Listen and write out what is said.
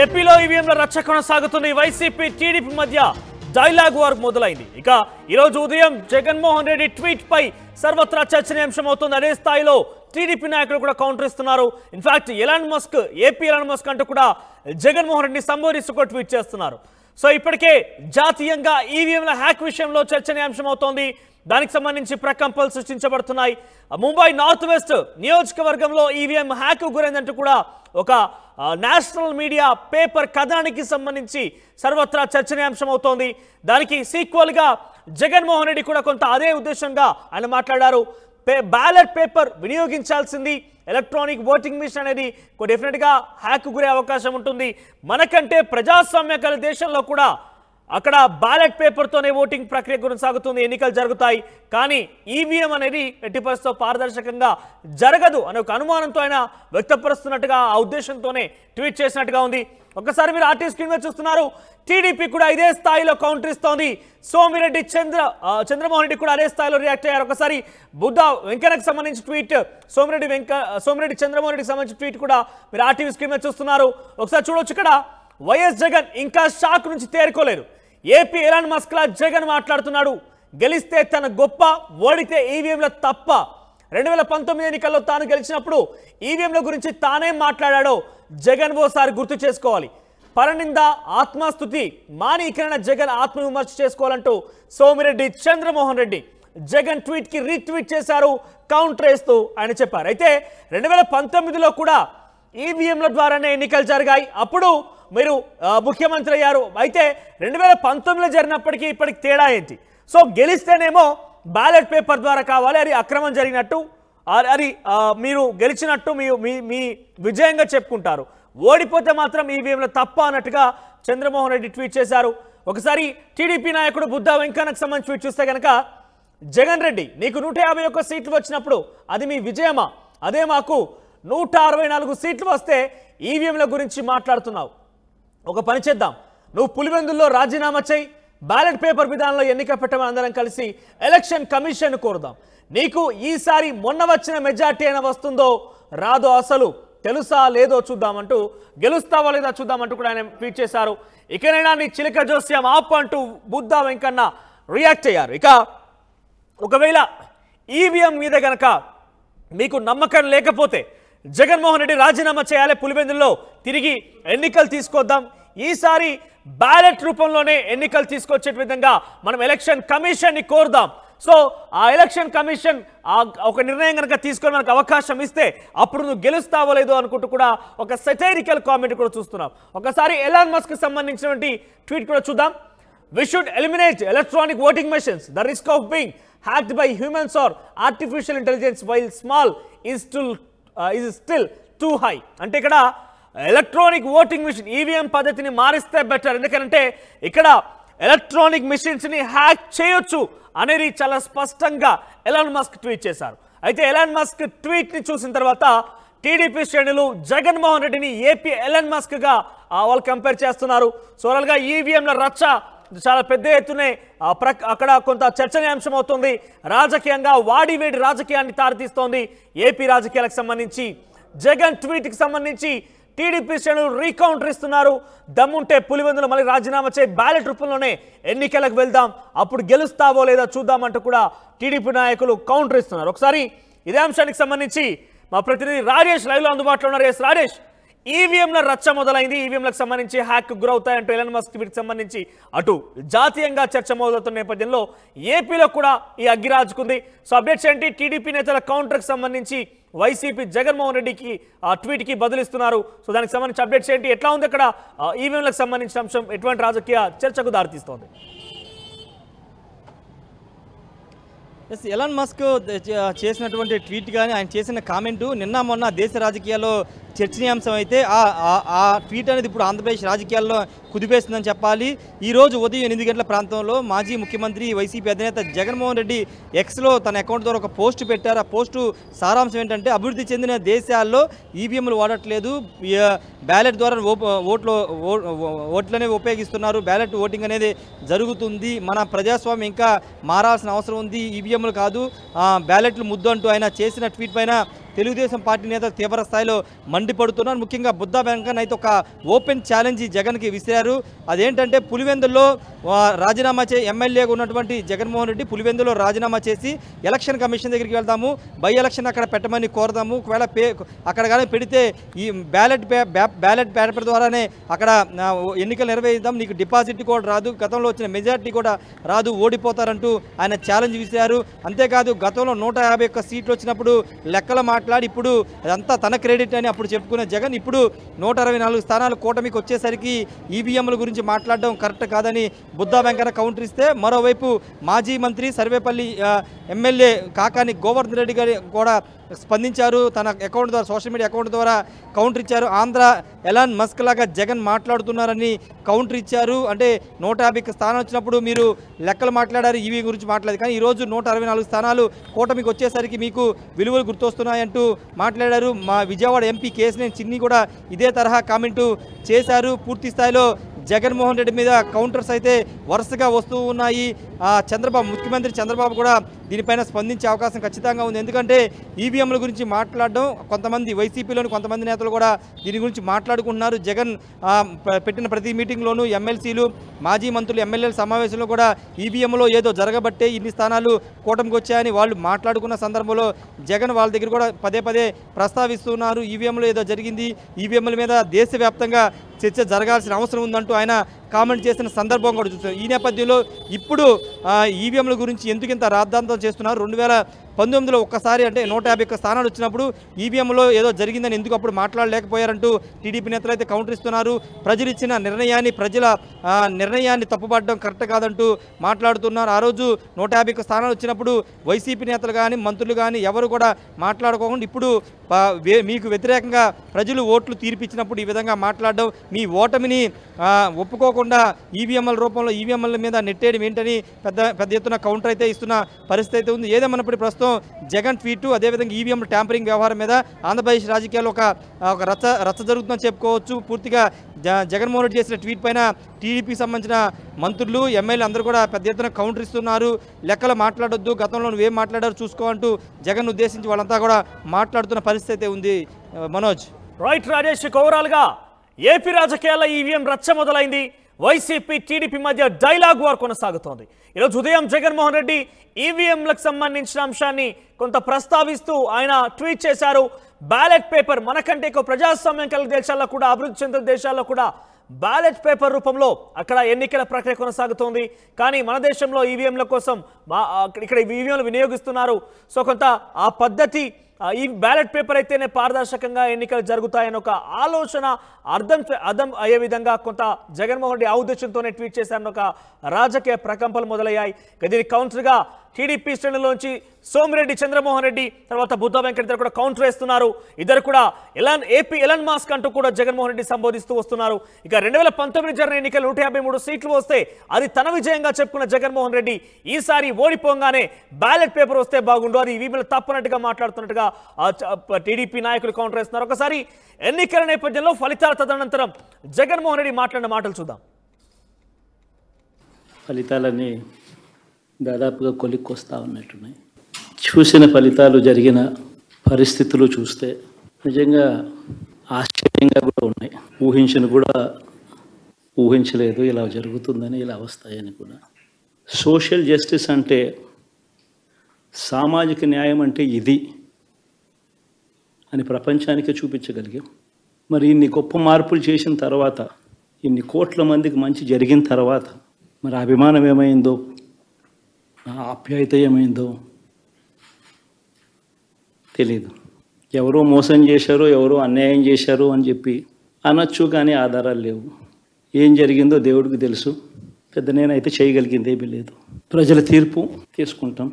ఏపీలో ఈవీఎంల రచ్చ కొనసాగుతుంది. వైసీపీ టీడీపీ మధ్య డైలాగ్ వార్ మొదలైంది. ఇక ఈరోజు ఉదయం జగన్మోహన్ రెడ్డి ట్వీట్ పై సర్వత్రా చర్చనీయాంశం అవుతుంది. అదే స్థాయిలో టీడీపీ నాయకులు కూడా కౌంటర్ ఇస్తున్నారు. ఇన్ఫాక్ట్ ఏపీ ఎలాన్ మస్క్ అంటూ కూడా జగన్మోహన్ రెడ్డిని సంబోధిస్తూ ట్వీట్ చేస్తున్నారు. సో ఇప్పటికే జాతీయంగా ఈవీఎంల హ్యాక్ విషయంలో చర్చనీయాంశం అవుతోంది. దానికి సంబంధించి ప్రకంపనలు సృష్టించబడుతున్నాయి. ముంబై నార్త్ వెస్ట్ నియోజకవర్గంలో ఈవీఎం హ్యాక్ గురైందంటూ కూడా ఒక నేషనల్ మీడియా పేపర్ కథనానికి సంబంధించి సర్వత్రా చర్చనీయాంశం అవుతోంది. దానికి సీక్వల్గా జగన్మోహన్ రెడ్డి కూడా కొంత అదే ఉద్దేశంగా ఆయన మాట్లాడారు. బ్యాలెట్ పేపర్ వినియోగించాల్సింది, ఎలక్ట్రానిక్ ఓటింగ్ మిషన్ అనేది డెఫినెట్గా హ్యాక్ గురే అవకాశం ఉంటుంది. మనకంటే ప్రజాస్వామ్య గల దేశంలో కూడా అక్కడ బ్యాలెట్ పేపర్తోనే ఓటింగ్ ప్రక్రియ కొనసాగుతుంది, ఎన్నికలు జరుగుతాయి. కానీ ఈవీఎం అనేది ఎట్టి పరిస్థితుల్లో పారదర్శకంగా జరగదు అనే ఒక అనుమానంతో ఆయన వ్యక్తపరుస్తున్నట్టుగా, ఆ ఉద్దేశంతోనే ట్వీట్ చేసినట్టుగా ఉంది. ఒకసారి మీరు ఆర్టీ స్క్రీన్ మీద చూస్తున్నారు. టీడీపీ కూడా ఇదే స్థాయిలో కౌంటర్ ఇస్తోంది. సోమిరెడ్డి చంద్రమోహన్ రెడ్డి కూడా అదే స్థాయిలో రియాక్ట్ అయ్యారు. ఒకసారి బుద్ధ వెంకన్నకు సంబంధించి ట్వీట్, సోమిరెడ్డి చంద్రమోహన్ రెడ్డికి సంబంధించిన ట్వీట్ కూడా మీరు ఆర్టీవీ స్క్రీన్ మీద చూస్తున్నారు. ఒకసారి చూడొచ్చు. ఇక్కడ వైఎస్ జగన్ ఇంకా షాక్ నుంచి తేరుకోలేరు. ఏపీ ఎలాన్ మస్క్ లా జగన్ మాట్లాడుతున్నాడు. గెలిస్తే తన గొప్ప, ఓడితే ఈవీఎంల తప్ప. 2019 ఎన్నికల్లో తాను గెలిచినప్పుడు ఈవీఎంల గురించి తానేం మాట్లాడాడో జగన్ ఓసారి గుర్తు చేసుకోవాలి. పరనింద, ఆత్మస్తుతి మానీకరణ జగన్ ఆత్మవిమర్శ చేసుకోవాలంటూ సోమిరెడ్డి చంద్రమోహన్ రెడ్డి జగన్ ట్వీట్ కి రీట్వీట్ చేశారు, కౌంటర్ వేస్తూ ఆయన చెప్పారు. అయితే 2019లో కూడా ఈవీఎంల ద్వారానే ఎన్నికలు జరిగాయి. అప్పుడు మీరు ముఖ్యమంత్రి అయ్యారు. అయితే 2019లో జరిగినప్పటికీ ఇప్పటికి తేడా ఏంటి? సో గెలిస్తేనేమో బ్యాలెట్ పేపర్ ద్వారా కావాలి, అది అక్రమం జరిగినట్టు, అది మీరు గెలిచినట్టు మీ విజయంగా చెప్పుకుంటారు. ఓడిపోతే మాత్రం ఈవీఎంల తప్ప అన్నట్టుగా చంద్రమోహన్ రెడ్డి ట్వీట్ చేశారు. ఒకసారి టీడీపీ నాయకుడు బుద్ధ వెంకన్నకు సంబంధించి ట్వీట్ చూస్తే కనుక, జగన్ రెడ్డి నీకు 151 సీట్లు వచ్చినప్పుడు అది మీ విజయమా? అదే మాకు 164 సీట్లు వస్తే ఈవీఎంల గురించి మాట్లాడుతున్నావు. ఒక పని చేద్దాం, నువ్వు పులివెందుల్లో రాజీనామా చేయి, బ్యాలెట్ పేపర్ విధానంలో ఎన్నిక పెట్టమని అందరం కలిసి ఎలక్షన్ కమిషన్ కోరుదాం. నీకు ఈసారి మొన్న వచ్చిన మెజార్టీ అయినా వస్తుందో రాదో అసలు తెలుసా లేదో చూద్దామంటూ, గెలుస్తావా లేదా చూద్దామంటూ కూడా ఆయన ట్వీట్ చేశారు. ఇకనైనా నీ చిలక జోస్యం ఆప్ అంటూ బుద్ధ వెంకన్న రియాక్ట్ అయ్యారు. ఇక ఒకవేళ ఈవీఎం మీద గనక మీకు నమ్మకం లేకపోతే జగన్మోహన్ రెడ్డి రాజీనామా చేయాలి, పులివెందుల్లో తిరిగి ఎన్నికలు తీసుకొద్దాం, ఈసారి బ్యాలెట్ రూపంలోనే ఎన్నికలు తీసుకొచ్చే విధంగా మనం ఎలక్షన్ కమిషన్ని కోరుదాం. సో ఆ ఎలక్షన్ కమిషన్ ఒక నిర్ణయం కనుక తీసుకొని మనకు అవకాశం ఇస్తే అప్పుడు నువ్వు గెలుస్తావో లేదో అనుకుంటూ కూడా ఒక సెటైరికల్ కామెంట్ కూడా చూస్తున్నాం. ఒకసారి ఎలాన్ మస్క్ సంబంధించినటువంటి ట్వీట్ కూడా చూద్దాం. We should eliminate electronic voting machines. The risk of being hacked by humans or artificial intelligence while small is still too high. అంటే ఇక్కడ ఎలక్ట్రానిక్ ఓటింగ్ మిషన్ ఈవీఎం పద్ధతిని మారిస్తే బెటర్. ఎందుకంటే ఇక్కడ ఎలక్ట్రానిక్ మిషన్స్ని హ్యాక్ చేయొచ్చు అనేది చాలా స్పష్టంగా ఎలాన్ మస్క్ ట్వీట్ చేశారు. అయితే ఎలాన్ మస్క్ ట్వీట్ని చూసిన తర్వాత టీడీపీ శ్రేణులు జగన్మోహన్ రెడ్డిని ఏపీ ఎలాన్ మస్క్గా వాళ్ళు కంపేర్ చేస్తున్నారు. సోరల్గా ఈవీఎంల రచ్చ చాలా పెద్ద ఎత్తునే అక్కడ కొంత చర్చనీయాంశం అవుతుంది. రాజకీయంగా వాడివేడి రాజకీయాన్ని తారితీస్తోంది. ఏపీ రాజకీయాలకు సంబంధించి జగన్ ట్వీట్కి సంబంధించి టీడీపీ శ్రేణులు రీకౌంటర్ ఇస్తున్నారు. దమ్ముంటే పులివెందులో మళ్ళీ రాజీనామా చేయి, బ్యాలెట్ రూపంలోనే ఎన్నికలకు వెళ్దాం, అప్పుడు గెలుస్తావో లేదా చూద్దామంటూ కూడా టీడీపీ నాయకులు కౌంటర్ ఇస్తున్నారు. ఒకసారి ఇదే అంశానికి సంబంధించి మా ప్రతినిధి రాజేష్ లైవ్లో అందుబాటులో ఉన్నారు. ఎస్ రాజేష్, ఈవీఎంల రచ్చ మొదలైంది. ఈవీఎంలకు సంబంధించి హ్యాక్ గురవుతాయంటూ ఎలాన్ మస్క్ ట్వీట్కి సంబంధించి అటు జాతీయంగా చర్చ మొదలవుతున్న నేపథ్యంలో ఏపీలో కూడా ఈ అగ్గిరాజుకుంది. సో అప్డేట్స్ ఏంటి? టీడీపీ నేతల కౌంటర్కి సంబంధించి వైసీపీ జగన్మోహన్ రెడ్డికి ట్వీట్కి బదులిస్తున్నారు. సో దానికి సంబంధించి అప్డేట్స్ ఏంటి? ఎట్లా ఉంది అక్కడ ఈవీఎంలకు సంబంధించిన అంశం? ఎటువంటి రాజకీయ చర్చకు దారితీస్తోంది? ఎలాన్ మస్క్ చేసినటువంటి ట్వీట్ కానీ ఆయన చేసిన కామెంటు నిన్న మొన్న దేశ రాజకీయాల్లో చర్చనీయాంశం అయితే ఆ ట్వీట్ అనేది ఇప్పుడు ఆంధ్రప్రదేశ్ రాజకీయాల్లో కుదిపేస్తుందని చెప్పాలి. ఈరోజు ఉదయం 8 గంటల ప్రాంతంలో మాజీ ముఖ్యమంత్రి వైసీపీ అధినేత జగన్మోహన్ రెడ్డి ఎక్స్లో తన అకౌంట్ ద్వారా ఒక పోస్ట్ పెట్టారు. ఆ పోస్టు సారాంశం ఏంటంటే, అభివృద్ధి చెందిన దేశాల్లో ఈవీఎంలు వాడట్లేదు, బ్యాలెట్ ద్వారా ఓట్లనే ఉపయోగిస్తున్నారు, బ్యాలెట్ ఓటింగ్ అనేది జరుగుతుంది, మన ప్రజాస్వామ్యం ఇంకా మారాల్సిన అవసరం ఉంది, ఈవీఎంలు కాదు బ్యాలెట్లు ముద్దు అంటూ ఆయన చేసిన ట్వీట్ పైన తెలుగుదేశం పార్టీ నేతలు తీవ్ర స్థాయిలో మండిపడుతున్నారు. ముఖ్యంగా బుద్ధా వెంకన్న అయితే ఒక ఓపెన్ ఛాలెంజ్ జగన్కి విసిరారు. అదేంటంటే పులివెందుల్లో రాజీనామా ఎమ్మెల్యేగా ఉన్నటువంటి జగన్మోహన్ రెడ్డి పులివెందులో రాజీనామా చేసి ఎలక్షన్ కమిషన్ దగ్గరికి వెళ్తాము, బై ఎలక్షన్ అక్కడ పెట్టమని కోరదాము, ఒకవేళ అక్కడ కానీ పెడితే ఈ బ్యాలెట్ పేపర్ ద్వారానే అక్కడ ఎన్నికలు నిర్వహిద్దాం, నీకు డిపాజిట్ కూడా రాదు, గతంలో వచ్చిన మెజార్టీ కూడా రాదు, ఓడిపోతారంటూ ఆయన ఛాలెంజ్ విసిరారు. అంతేకాదు గతంలో 151 సీట్లు వచ్చినప్పుడు లెక్కలు మాట్లాడి ఇప్పుడు అదంతా తన క్రెడిట్ అని అప్పుడు చెప్పుకునే జగన్ ఇప్పుడు 164 స్థానాలు కూటమికి వచ్చేసరికి ఈవీఎంల గురించి మాట్లాడడం కరెక్ట్ కాదని బుద్ధా వెంకన్న కౌంటర్ ఇస్తే, మరోవైపు మాజీ మంత్రి సర్వేపల్లి ఎమ్మెల్యే కాకాని గోవర్ధన్ రెడ్డి గారు కూడా స్పందించారు. తన అకౌంట్ ద్వారా సోషల్ మీడియా అకౌంట్ ద్వారా కౌంటర్ ఇచ్చారు. ఆంధ్ర ఎలాన్ మస్క్ లాగా జగన్ మాట్లాడుతున్నారని కౌంటర్ ఇచ్చారు. అంటే 150 స్థానాలు వచ్చినప్పుడు మీరు లెక్కలు మాట్లాడారు, ఈవీ గురించి మాట్లాడారు, కానీ ఈరోజు 164 స్థానాలు కూటమికి వచ్చేసరికి మీకు విలువలు గుర్తొస్తున్నాయంటూ మాట్లాడారు. మా విజయవాడ ఎంపీ కేసినేని చిన్ని కూడా ఇదే తరహా కామెంటు చేశారు. పూర్తి స్థాయిలో జగన్మోహన్ రెడ్డి మీద కౌంటర్స్ అయితే వరుసగా వస్తూ ఉన్నాయి. ముఖ్యమంత్రి చంద్రబాబు కూడా దీనిపైన స్పందించే అవకాశం ఖచ్చితంగా ఉంది. ఎందుకంటే ఈవీఎంల గురించి మాట్లాడడం కొంతమంది వైసీపీలోని కొంతమంది నేతలు కూడా దీని గురించి మాట్లాడుకుంటున్నారు. జగన్ పెట్టిన ప్రతి మీటింగ్లోనూ ఎమ్మెల్సీలు మాజీ మంత్రులు ఎమ్మెల్యేల సమావేశంలో కూడా ఈవీఎంలో ఏదో జరగబట్టే ఇన్ని స్థానాలు కూటమికి వచ్చాయని వాళ్ళు మాట్లాడుకున్న సందర్భంలో జగన్ వాళ్ళ దగ్గర కూడా పదే ప్రస్తావిస్తున్నారు. ఈవీఎంలో ఏదో జరిగింది, ఈవీఎంల మీద దేశవ్యాప్తంగా చర్చ జరగాల్సిన అవసరం ఉందంటూ ఆయన కామెంట్ చేసిన సందర్భం కూడా చూస్తారు. ఈ నేపథ్యంలో ఇప్పుడు ఈవీఎంల గురించి ఎందుకు ఇంత రాద్ధాంతం చేస్తున్నారు? 2019లో ఒక్కసారి అంటే 151 స్థానాలు వచ్చినప్పుడు ఈవీఎంలో ఏదో జరిగిందని ఎందుకు అప్పుడు మాట్లాడలేకపోయారంటూ టీడీపీ నేతలు అయితే కౌంటర్ ఇస్తున్నారు. ప్రజలు ఇచ్చిన ప్రజల నిర్ణయాన్ని తప్పుపడడం కరెక్ట్ కాదంటూ మాట్లాడుతున్నారు. ఆ రోజు 151 స్థానాలు వచ్చినప్పుడు వైసీపీ నేతలు కానీ మంత్రులు కానీ ఎవరు కూడా మాట్లాడుకోకుండా ఇప్పుడు మీకు వ్యతిరేకంగా ప్రజలు ఓట్లు తీర్పిచ్చినప్పుడు ఈ విధంగా మాట్లాడడం, మీ ఓటమిని ఒప్పుకోకుండా ఈవీఎంల రూపంలో ఈవీఎంల మీద నెట్టేయడం ఏంటని పెద్ద ఎత్తున కౌంటర్ అయితే ఇస్తున్న పరిస్థితి అయితే ఉంది. ఏదేమన్నప్పుడు ప్రస్తుతం జగన్ ట్వీట్ అదేవిధంగా ఈవీఎం ట్యాంపరింగ్ వ్యవహారం మీద ఆంధ్రప్రదేశ్ రాజకీయాల్లో ఒక రచ్చ జరుగుతుందని చెప్పుకోవచ్చు. పూర్తిగా జగన్మోహన్ రెడ్డి చేసిన ట్వీట్ పైన టీడీపీకి సంబంధించిన మంత్రులు ఎమ్మెల్యేలు అందరూ కూడా పెద్ద ఎత్తున కౌంటర్ ఇస్తున్నారు. లెక్కలు మాట్లాడొద్దు, గతంలో నువ్వేం మాట్లాడారు చూసుకో అంటూ జగన్ ఉద్దేశించి వాళ్ళంతా కూడా మాట్లాడుతున్న పరిస్థితి అయితే ఉంది. మనోజ్. రైట్ రాజేష్, ఓవరాల్గా ఏపీ రాజకీయాల్లో ఈవీఎం రచ్చ మొదలైంది. వైసీపీ టీడీపీ మధ్య డైలాగ్ వార్ కొనసాగుతోంది. ఈరోజు ఉదయం జగన్మోహన్ రెడ్డి ఈవీఎంలకు సంబంధించిన అంశాన్ని కొంత ప్రస్తావిస్తూ ఆయన ట్వీట్ చేశారు. బ్యాలెట్ పేపర్ మనకంటే ఎక్కువ ప్రజాస్వామ్యం కలిగిన దేశాల్లో కూడా, అభివృద్ధి చెందిన దేశాల్లో కూడా బ్యాలెట్ పేపర్ రూపంలో అక్కడ ఎన్నికల ప్రక్రియ కొనసాగుతోంది. కానీ మన దేశంలో ఈవీఎంల కోసం ఇక్కడ ఈవీఎంలు వినియోగిస్తున్నారు. సో కొంత ఆ పద్ధతి ఈ బ్యాలెట్ పేపర్ అయితేనే పారదర్శకంగా ఎన్నికలు జరుగుతాయని ఒక ఆలోచన అర్థం అయ్యే విధంగా కొంత జగన్మోహన్ రెడ్డి ఆ ఉద్దేశంతోనే ట్వీట్ చేశారని ఒక రాజకీయ ప్రకంపనలు మొదలయ్యాయి. దీనికి కౌంటర్గా టీడీపీ శ్రేణుల్లోంచి సోమిరెడ్డి, చంద్రమోహన్ రెడ్డి, తర్వాత బుద్ధా వెంకన్న ఇద్దరు కూడా కౌంటర్ వేస్తున్నారు. ఇద్దరు కూడా ఎలాన్ మాస్క్ అంటూ కూడా జగన్మోహన్ రెడ్డి సంబోధిస్తూ వస్తున్నారు. ఇక 2019 జరిగిన ఎన్నికలు 153 సీట్లు వస్తే అది తన విజయంగా చెప్పుకున్న జగన్మోహన్ రెడ్డి ఈసారి ఓడిపోగానే బ్యాలెట్ పేపర్ వస్తే బాగుండు, అది ఈవీఎంలు తప్పనట్టుగా మాట్లాడుతున్నట్టుగా టీడీపీ నాయకులు కౌంటర్ వేస్తున్నారు. ఒకసారి ఎన్నికల నేపథ్యంలో ఫలితాల తదనంతరం జగన్మోహన్ రెడ్డి మాట్లాడిన మాటలు చూద్దాం. ఫలితాలన్నీ దాదాపుగా కొలిక్కొస్తా ఉన్నట్టున్నాయి. చూసిన ఫలితాలు, జరిగిన పరిస్థితులు చూస్తే నిజంగా ఆశ్చర్యంగా కూడా ఉన్నాయి. ఊహించలేదు ఇలా జరుగుతుందని, ఇలా వస్తాయని కూడా. సోషల్ జస్టిస్ అంటే, సామాజిక న్యాయం అంటే ఇది అని ప్రపంచానికి చూపించగలిగాం. మరి ఇన్ని గొప్ప మార్పులు చేసిన తర్వాత, ఇన్ని కోట్ల మందికి మంచి జరిగిన తర్వాత మరి అభిమానం ఏమైందో, ఆప్యాయత ఏమైందో తెలీదు. ఎవరో మోసం చేశారో, ఎవరో అన్యాయం చేశారో అని చెప్పి అనొచ్చు, కానీ ఆధారాలు లేవు. ఏం జరిగిందో దేవుడికి తెలుసు. పెద్ద నేనైతే చేయగలిగింది ఏమీ లేదు. ప్రజల తీర్పు తీసుకుంటాం.